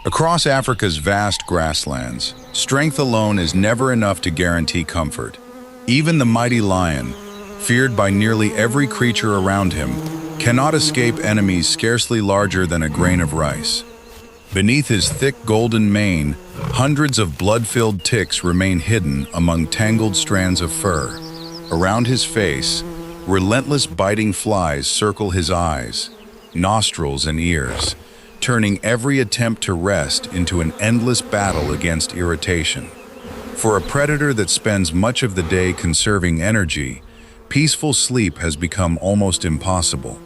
Across Africa's vast grasslands, strength alone is never enough to guarantee comfort. Even the mighty lion, feared by nearly every creature around him, cannot escape enemies scarcely larger than a grain of rice. Beneath his thick golden mane, hundreds of blood-filled ticks remain hidden among tangled strands of fur. Around his face, relentless biting flies circle his eyes, nostrils, and ears, turning every attempt to rest into an endless battle against irritation. For a predator that spends much of the day conserving energy, peaceful sleep has become almost impossible.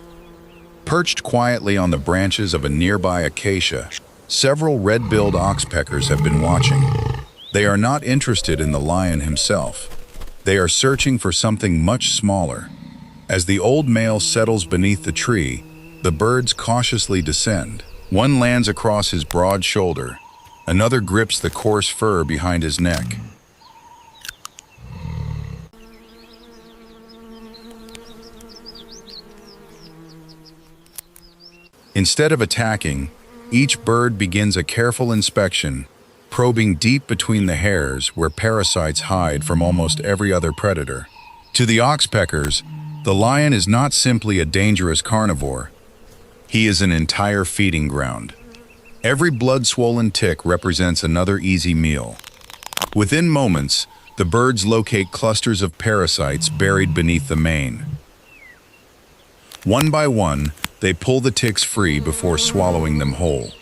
Perched quietly on the branches of a nearby acacia, several red-billed oxpeckers have been watching. They are not interested in the lion himself. They are searching for something much smaller. As the old male settles beneath the tree, the birds cautiously descend. One lands across his broad shoulder, another grips the coarse fur behind his neck. Instead of attacking, each bird begins a careful inspection, probing deep between the hairs where parasites hide from almost every other predator. To the oxpeckers, the lion is not simply a dangerous carnivore. He is an entire feeding ground. Every blood-swollen tick represents another easy meal. Within moments, the birds locate clusters of parasites buried beneath the mane. One by one, they pull the ticks free before swallowing them whole.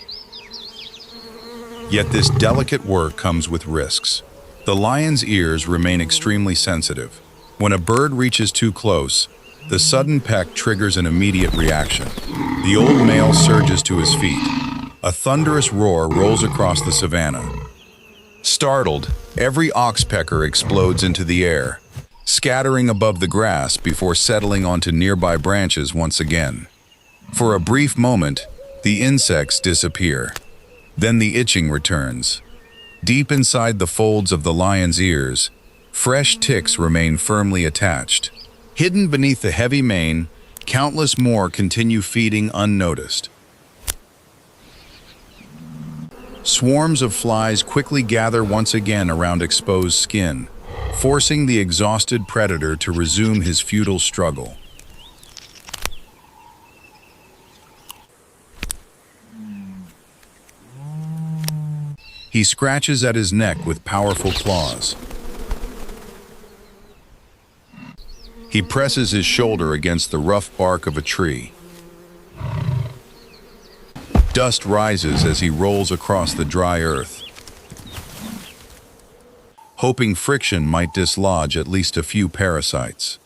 Yet this delicate work comes with risks. The lion's ears remain extremely sensitive. When a bird reaches too close, the sudden peck triggers an immediate reaction. The old male surges to his feet. A thunderous roar rolls across the savanna. Startled, every oxpecker explodes into the air, scattering above the grass before settling onto nearby branches once again. For a brief moment, the insects disappear. Then the itching returns. Deep inside the folds of the lion's ears, fresh ticks remain firmly attached. Hidden beneath the heavy mane, countless more continue feeding unnoticed. Swarms of flies quickly gather once again around exposed skin, forcing the exhausted predator to resume his futile struggle. He scratches at his neck with powerful claws. He presses his shoulder against the rough bark of a tree. Dust rises as he rolls across the dry earth, hoping friction might dislodge at least a few parasites.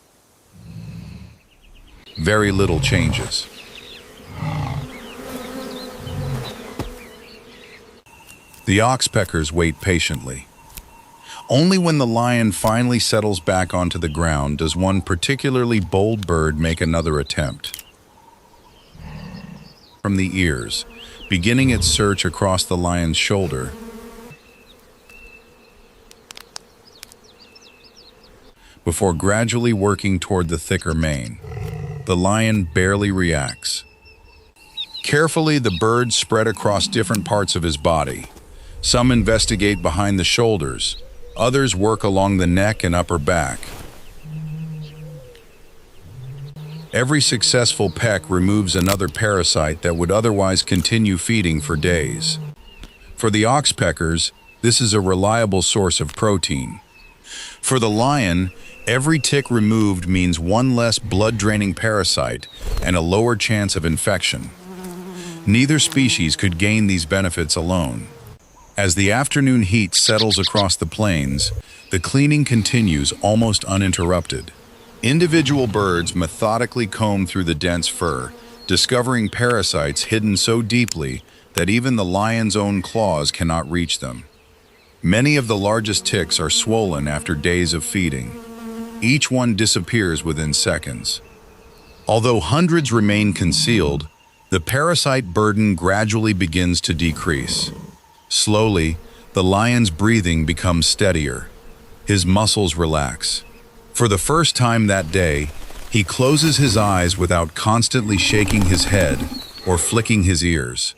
Very little changes. The oxpeckers wait patiently. Only when the lion finally settles back onto the ground does one particularly bold bird make another attempt. From the ears, beginning its search across the lion's shoulder, before gradually working toward the thicker mane. The lion barely reacts. Carefully, the birds spread across different parts of his body. Some investigate behind the shoulders, others work along the neck and upper back. Every successful peck removes another parasite that would otherwise continue feeding for days. For the oxpeckers, this is a reliable source of protein. For the lion, every tick removed means one less blood-draining parasite and a lower chance of infection. Neither species could gain these benefits alone. As the afternoon heat settles across the plains, the cleaning continues almost uninterrupted. Individual birds methodically comb through the dense fur, discovering parasites hidden so deeply that even the lion's own claws cannot reach them. Many of the largest ticks are swollen after days of feeding. Each one disappears within seconds. Although hundreds remain concealed, the parasite burden gradually begins to decrease. Slowly, the lion's breathing becomes steadier. His muscles relax. For the first time that day, he closes his eyes without constantly shaking his head or flicking his ears.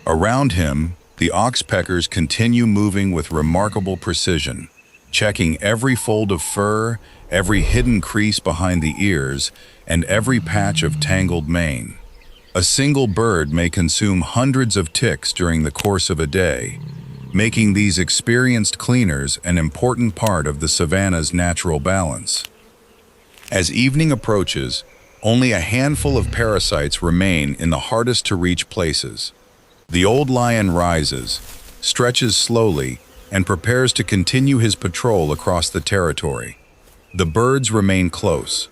Around him, the oxpeckers continue moving with remarkable precision, checking every fold of fur, every hidden crease behind the ears, and every patch of tangled mane. A single bird may consume hundreds of ticks during the course of a day, making these experienced cleaners an important part of the savanna's natural balance. As evening approaches, only a handful of parasites remain in the hardest-to-reach places. The old lion rises, stretches slowly, and prepares to continue his patrol across the territory. The birds remain close.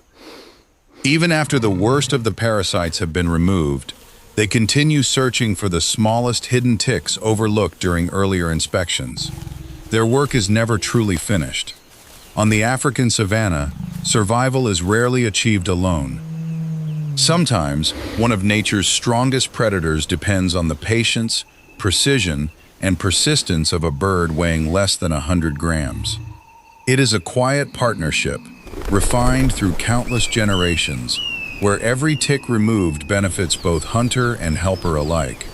Even after the worst of the parasites have been removed, they continue searching for the smallest hidden ticks overlooked during earlier inspections. Their work is never truly finished. On the African savanna, survival is rarely achieved alone. Sometimes, one of nature's strongest predators depends on the patience, precision, and persistence of a bird weighing less than 100 grams. It is a quiet partnership, refined through countless generations, where every tick removed benefits both hunter and helper alike.